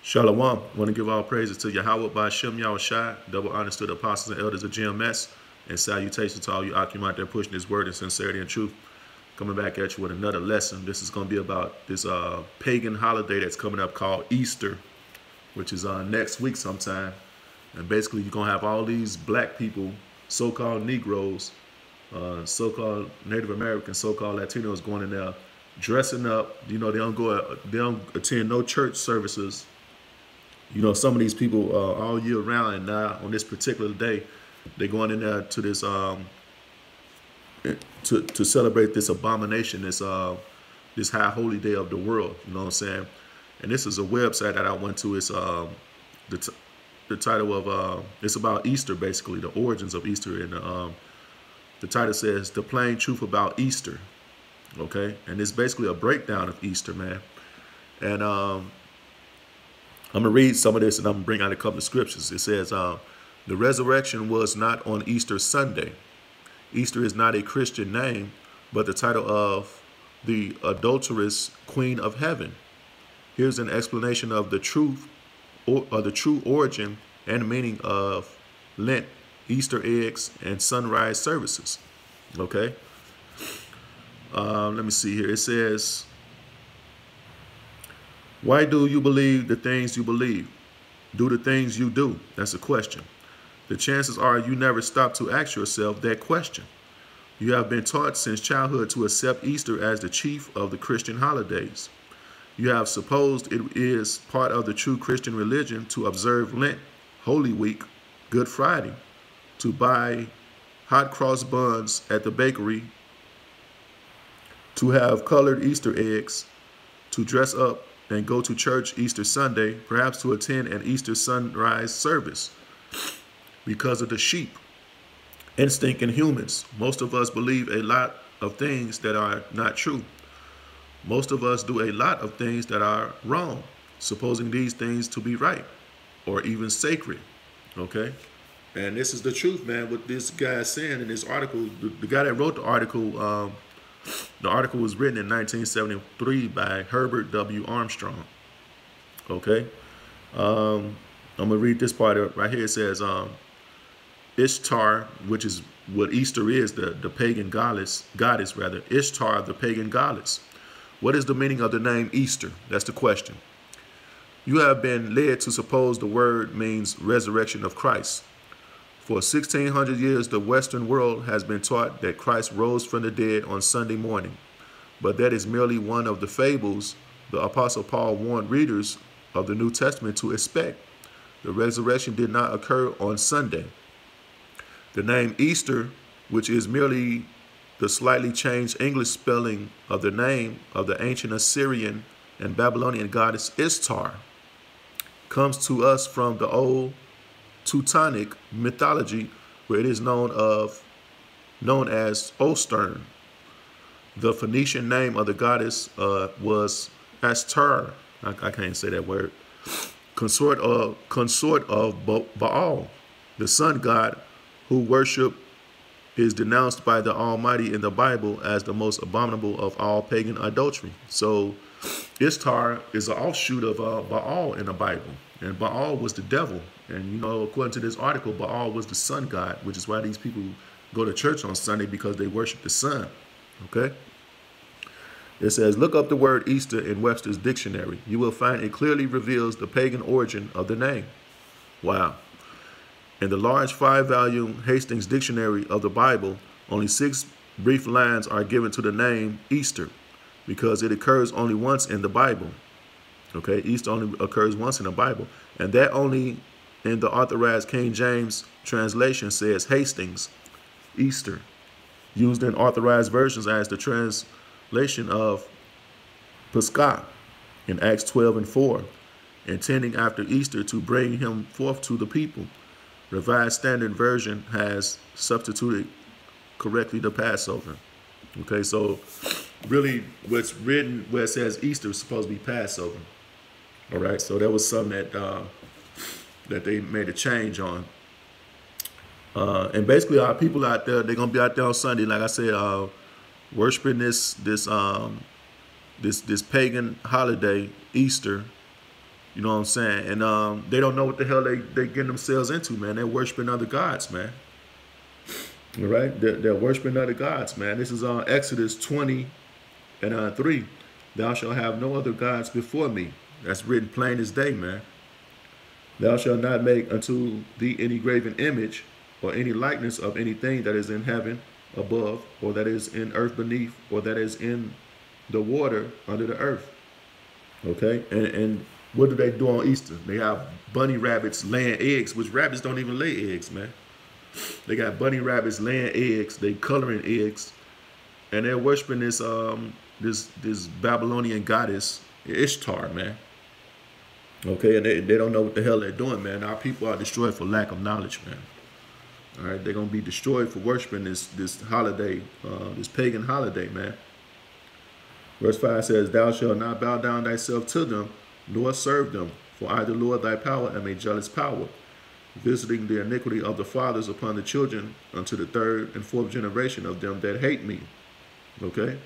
Shalom. Want to give all praises to Yahweh by Shem Yahushai, double honors to the apostles and elders of GMS, and salutations to all you Akim out there pushing this word in sincerity and truth. Coming back at you with another lesson. This is going to be about this pagan holiday that's coming up called Easter, which is next week sometime. And basically, you're going to have all these black people, so-called Negroes, so-called Native Americans, so-called Latinos going in there dressing up. You know, they don't attend no church services. You know, some of these people all year round, and now on this particular day, they're going in there to this to celebrate this abomination, this high holy day of the world. You know what I'm saying? And this is a website that I went to. It's the title of it's about Easter, basically the origins of Easter, and the title says "The Plain Truth About Easter." Okay, and it's basically a breakdown of Easter, man. And I'm going to read some of this, and I'm going to bring out a couple of scriptures. It says, the resurrection was not on Easter Sunday. Easter is not a Christian name, but the title of the adulterous Queen of Heaven. Here's an explanation of the truth, or the true origin and meaning of Lent, Easter eggs, and sunrise services. Okay? Let me see here. It says, why do you believe the things you believe? Do the things you do? That's a question. The chances are you never stop to ask yourself that question. You have been taught since childhood to accept Easter as the chief of the Christian holidays. You have supposed it is part of the true Christian religion to observe Lent, Holy Week, Good Friday, to buy hot cross buns at the bakery, to have colored Easter eggs, to dress up and go to church Easter Sunday, perhaps to attend an Easter sunrise service. Because of the sheep instinct in humans, most of us believe a lot of things that are not true. Most of us do a lot of things that are wrong, supposing these things to be right or even sacred. Okay? And this is the truth, man, what this guy is saying in this article. The guy that wrote the article was written in 1973 by Herbert W. Armstrong. Okay? I'm going to read this part right here. It says, Ishtar, which is what Easter is, the pagan goddess, Ishtar, the pagan goddess. What is the meaning of the name Easter? That's the question. You have been led to suppose the word means resurrection of Christ. For 1600 years, the Western world has been taught that Christ rose from the dead on Sunday morning. But that is merely one of the fables the Apostle Paul warned readers of the New Testament to expect. The resurrection did not occur on Sunday. The name Easter, which is merely the slightly changed English spelling of the name of the ancient Assyrian and Babylonian goddess Ishtar, comes to us from the old Teutonic mythology, where it is known as Ostern. The Phoenician name of the goddess was Ishtar. I can't say that word. Consort of Baal, the sun god, who worship is denounced by the Almighty in the Bible as the most abominable of all pagan adultery. So Ishtar is an offshoot of Baal in the Bible. And Baal was the devil. And, you know, according to this article, Baal was the sun god, which is why these people go to church on Sunday, because they worship the sun. Okay? It says, look up the word Easter in Webster's dictionary. You will find it clearly reveals the pagan origin of the name. Wow. In the large 5-volume Hastings Dictionary of the Bible, only 6 brief lines are given to the name Easter, because it occurs only once in the Bible. Okay, Easter only occurs once in the Bible, and that only in the authorized King James translation says Hastings, Easter, used in authorized versions as the translation of Pascha in Acts 12:4, intending after Easter to bring him forth to the people. Revised Standard Version has substituted correctly the Passover. Okay, so really what's written where it says Easter is supposed to be Passover. All right, so that was something that they made a change on. And basically our people out there, they're going to be out there on Sunday, like I said, worshiping this pagan holiday, Easter, You know what I'm saying? And they don't know what the hell they getting themselves into, man. They're worshiping other gods, man. All right? They're worshiping other gods, man. This is on Exodus 20 and 3. Thou shalt have no other gods before me. That's written plain as day, man. Thou shalt not make unto thee any graven image or any likeness of anything that is in heaven above, or that is in earth beneath, or that is in the water under the earth. Okay? And what do they do on Easter? They have bunny rabbits laying eggs, which rabbits don't even lay eggs, man. They got bunny rabbits laying eggs, they coloring eggs, and they're worshiping this Babylonian goddess, Ishtar, man. Okay, and they don't know what the hell they're doing, man. Our people are destroyed for lack of knowledge, man. All right, they're gonna be destroyed for worshiping this holiday, this pagan holiday, man. Verse 5 says, Thou shalt not bow down thyself to them, nor serve them, for I, the Lord thy power, am a jealous power, visiting the iniquity of the fathers upon the children unto the third and fourth generation of them that hate me. Okay?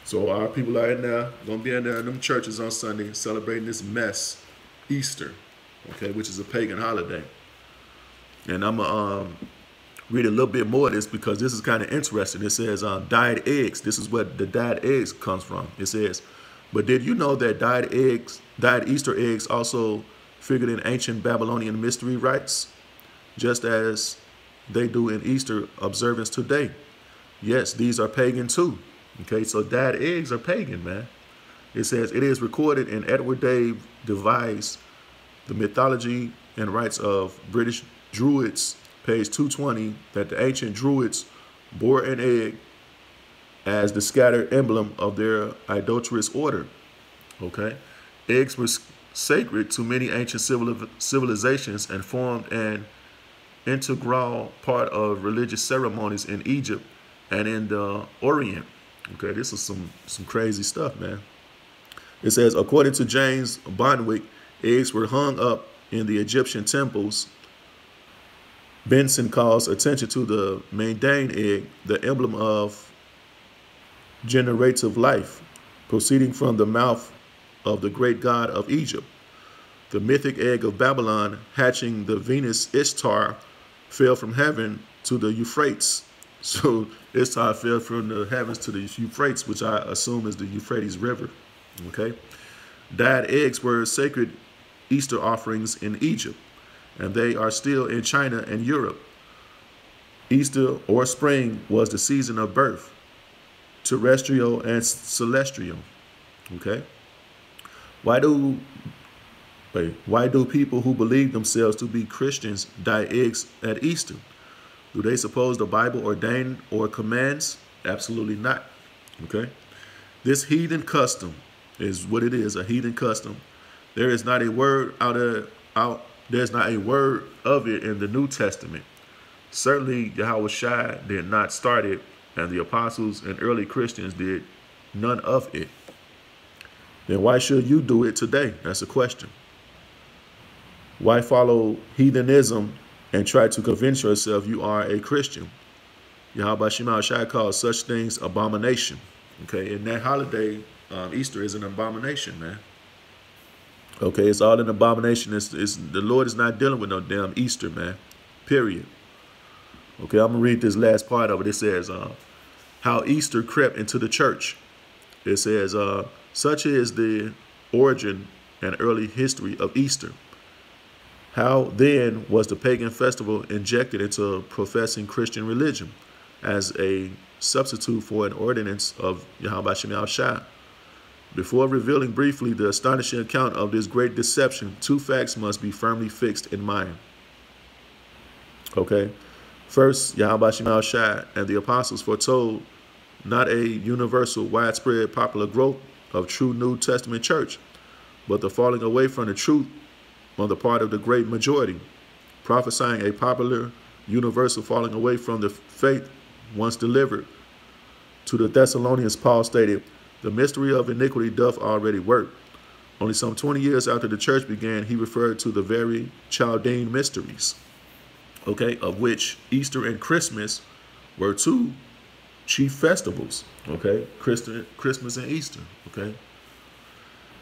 So our people are in there, going to be in there in them churches on Sunday celebrating this mess, Easter, okay, which is a pagan holiday. And I'm going to read a little bit more of this because this is kind of interesting. It says dyed eggs. This is where the dyed eggs comes from. It says, but did you know that dyed Easter eggs also figured in ancient Babylonian mystery rites, just as they do in Easter observance today? Yes, these are pagan too. Okay, so dyed eggs are pagan, man. It says, it is recorded in Edward Dave Device, The Mythology and Rites of British Druids, page 220, that the ancient Druids bore an egg as the scattered emblem of their idolatrous order. Okay, eggs were sacred to many ancient civilizations and formed an integral part of religious ceremonies in Egypt and in the Orient. Okay, this is some crazy stuff, man. It says, according to James Bonwick, eggs were hung up in the Egyptian temples. Benson calls attention to the mundane egg, the emblem of generative life, proceeding from the mouth of the great god of Egypt. The mythic egg of Babylon, hatching the Venus Ishtar, fell from heaven to the Euphrates. So Ishtar fell from the heavens to the Euphrates, which I assume is the Euphrates River. Okay, dyed eggs were sacred Easter offerings in Egypt, and they are still in China and Europe. Easter, or spring, was the season of birth, terrestrial and celestial. Okay, why do people who believe themselves to be Christians dye eggs at Easter? Do they suppose the Bible ordained or commands? Absolutely not. Okay, this heathen custom is what it is, a heathen custom. There is not a word there's not a word of it in the New Testament. Certainly Yahweh Shai did not start it, and the apostles and early Christians did none of it. Then why should you do it today? That's a question. Why follow heathenism and try to convince yourself you are a Christian? Yahweh Shai calls such things abomination. Okay, and that holiday, Easter, is an abomination, man. Okay, it's all an abomination. The Lord is not dealing with no damn Easter, man. Period. Okay, I'm going to read this last part of it. It says, how Easter crept into the church. It says, such is the origin and early history of Easter. How then was the pagan festival injected into professing Christian religion as a substitute for an ordinance of Yahweh Shai? Before revealing briefly the astonishing account of this great deception, two facts must be firmly fixed in mind. Okay. First, Yahweh Shai and the apostles foretold not a universal, widespread, popular growth of true New Testament church, but the falling away from the truth on the part of the great majority, prophesying a popular, universal falling away from the faith once delivered. To the Thessalonians, Paul stated, the mystery of iniquity doth already work. Only some 20 years after the church began, he referred to the very Chaldean mysteries, okay, of which Easter and Christmas were two chief festivals, okay, Christmas and Easter, okay.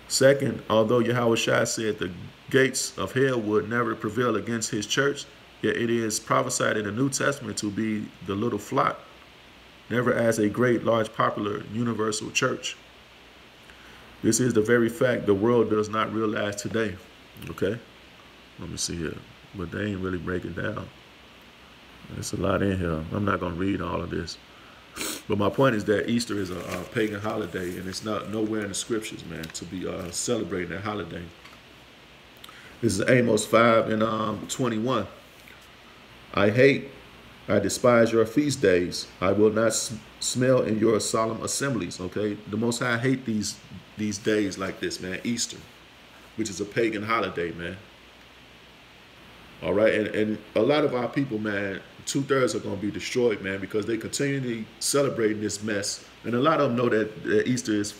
Second, although Yahweh Shai said the gates of hell would never prevail against his church, yet it is prophesied in the New Testament to be the little flock, never as a great, large, popular, universal church. This is the very fact the world does not realize today. Okay? Let me see here. But they ain't really breaking down. There's a lot in here. I'm not going to read all of this. But my point is that Easter is a pagan holiday, and it's not nowhere in the scriptures, man, to be celebrating that holiday. This is Amos 5 and 21. I despise your feast days. I will not smell in your solemn assemblies. Okay, the Most High hate these days like this, man. Easter, which is a pagan holiday, man. All right, and a lot of our people, man, 2/3 are going to be destroyed, man, because they continually celebrating this mess. And a lot of them know that Easter is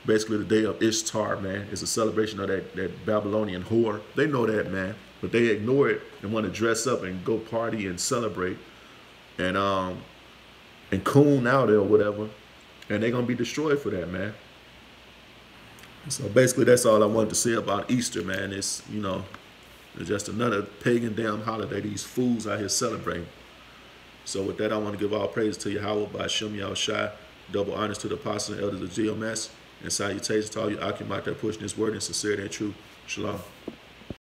basically the day of Ishtar, man. It's a celebration of that Babylonian whore. They know that, man, but they ignore it and want to dress up and go party and celebrate and coon out or whatever, and they're gonna be destroyed for that, man. So basically, that's all I wanted to say about Easter, man. It's it's just another pagan damn holiday these fools out here celebrating. So with that, I want to give all praise to Yahweh by Shem Yahushai, double honors to the apostles and elders of GMS, and salutations to all you Akim out there pushing this word in sincerity and truth. Shalom.